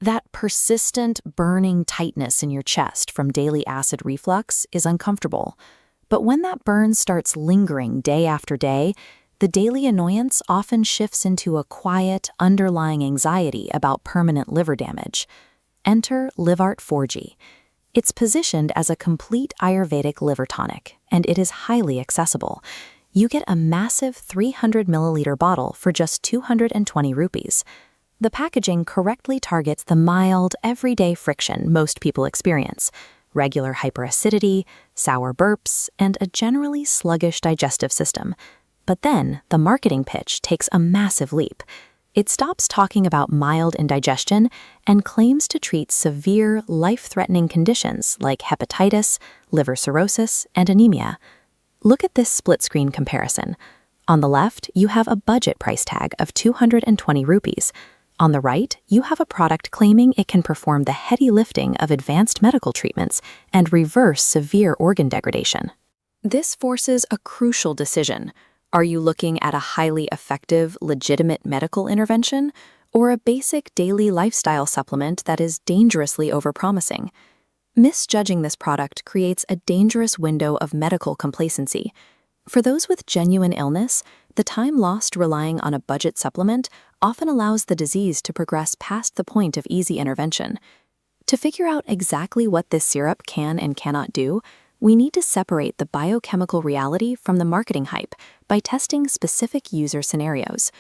That persistent, burning tightness in your chest from daily acid reflux is uncomfortable. But when that burn starts lingering day after day, the daily annoyance often shifts into a quiet, underlying anxiety about permanent liver damage. Enter Livart 4G. It's positioned as a complete Ayurvedic liver tonic, and it is highly accessible. You get a massive 300 milliliter bottle for just 220 rupees. The packaging correctly targets the mild, everyday friction most people experience: regular hyperacidity, sour burps, and a generally sluggish digestive system. But then, the marketing pitch takes a massive leap. It stops talking about mild indigestion and claims to treat severe, life-threatening conditions like hepatitis, liver cirrhosis, and anemia. Look at this split-screen comparison. On the left, you have a budget price tag of 220 rupees. On the right, you have a product claiming it can perform the heavy lifting of advanced medical treatments and reverse severe organ degradation. This forces a crucial decision. Are you looking at a highly effective, legitimate medical intervention, or a basic daily lifestyle supplement that is dangerously overpromising? Misjudging this product creates a dangerous window of medical complacency. For those with genuine illness, the time lost relying on a budget supplement often allows the disease to progress past the point of easy intervention. To figure out exactly what this syrup can and cannot do, we need to separate the biochemical reality from the marketing hype by testing specific user scenarios.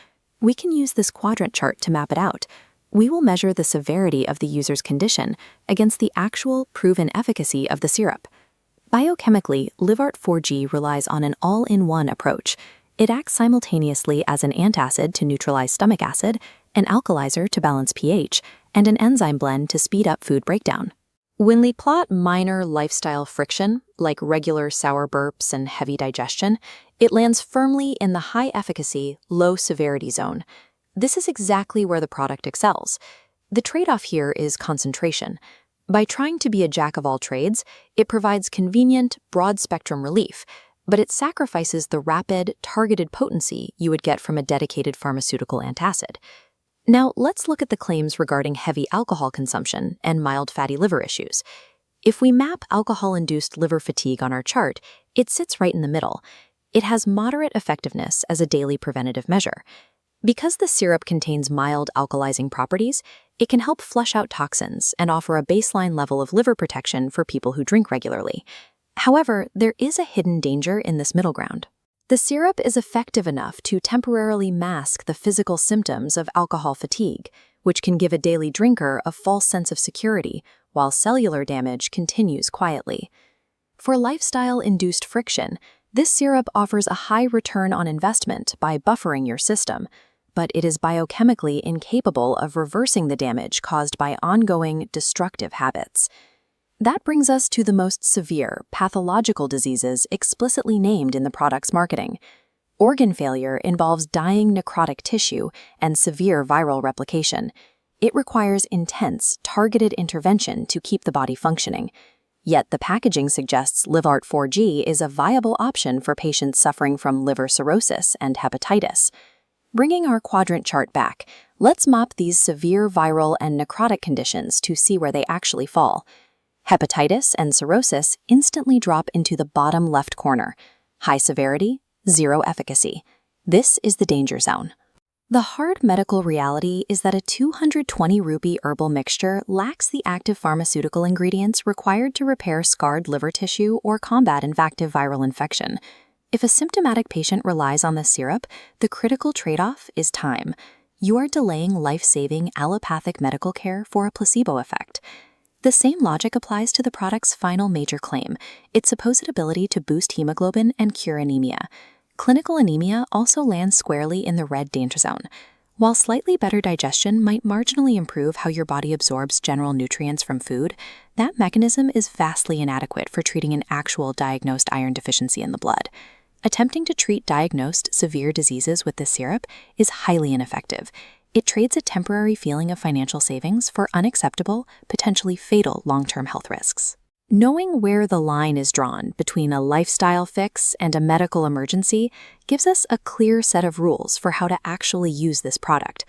We can use this quadrant chart to map it out. We will measure the severity of the user's condition against the actual proven efficacy of the syrup. Biochemically, Livart 4G relies on an all-in-one approach. It acts simultaneously as an antacid to neutralize stomach acid, an alkalizer to balance pH, and an enzyme blend to speed up food breakdown. When we plot minor lifestyle friction, like regular sour burps and heavy digestion, it lands firmly in the high-efficacy, low-severity zone. This is exactly where the product excels. The trade-off here is concentration. By trying to be a jack-of-all-trades, it provides convenient, broad-spectrum relief, but it sacrifices the rapid, targeted potency you would get from a dedicated pharmaceutical antacid. Now, let's look at the claims regarding heavy alcohol consumption and mild fatty liver issues. If we map alcohol-induced liver fatigue on our chart, it sits right in the middle. It has moderate effectiveness as a daily preventative measure. Because the syrup contains mild alkalizing properties, it can help flush out toxins and offer a baseline level of liver protection for people who drink regularly. However, there is a hidden danger in this middle ground. The syrup is effective enough to temporarily mask the physical symptoms of alcohol fatigue, which can give a daily drinker a false sense of security, while cellular damage continues quietly. For lifestyle-induced friction, this syrup offers a high return on investment by buffering your system, but it is biochemically incapable of reversing the damage caused by ongoing, destructive habits. That brings us to the most severe, pathological diseases explicitly named in the product's marketing. Organ failure involves dying necrotic tissue and severe viral replication. It requires intense, targeted intervention to keep the body functioning. Yet the packaging suggests Livart 4G is a viable option for patients suffering from liver cirrhosis and hepatitis. Bringing our quadrant chart back, let's map these severe viral and necrotic conditions to see where they actually fall. Hepatitis and cirrhosis instantly drop into the bottom left corner. High severity, zero efficacy. This is the danger zone. The hard medical reality is that a 220 rupee herbal mixture lacks the active pharmaceutical ingredients required to repair scarred liver tissue or combat invasive viral infection. If a symptomatic patient relies on this syrup, the critical trade-off is time. You are delaying life-saving allopathic medical care for a placebo effect. The same logic applies to the product's final major claim, its supposed ability to boost hemoglobin and cure anemia. Clinical anemia also lands squarely in the red danger zone. While slightly better digestion might marginally improve how your body absorbs general nutrients from food, that mechanism is vastly inadequate for treating an actual diagnosed iron deficiency in the blood. Attempting to treat diagnosed severe diseases with this syrup is highly ineffective. It trades a temporary feeling of financial savings for unacceptable, potentially fatal long-term health risks. Knowing where the line is drawn between a lifestyle fix and a medical emergency gives us a clear set of rules for how to actually use this product.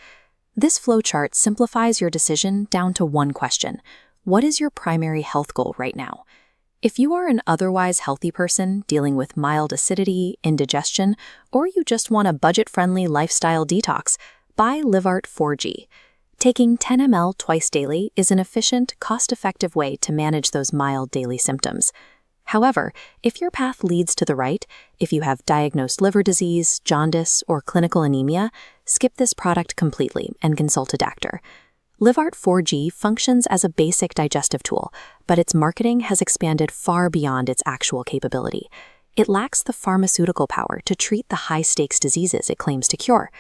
This flowchart simplifies your decision down to one question: what is your primary health goal right now? If you are an otherwise healthy person dealing with mild acidity, indigestion, or you just want a budget-friendly lifestyle detox, buy Livart 4G. Taking 10 ml twice daily is an efficient, cost-effective way to manage those mild daily symptoms. However, if your path leads to the right, if you have diagnosed liver disease, jaundice, or clinical anemia, skip this product completely and consult a doctor. Livart 4G functions as a basic digestive tool, but its marketing has expanded far beyond its actual capability. It lacks the pharmaceutical power to treat the high-stakes diseases it claims to cure.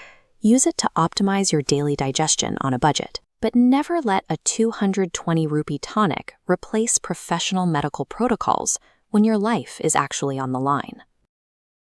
Use it to optimize your daily digestion on a budget. But never let a 220 rupee tonic replace professional medical protocols when your life is actually on the line.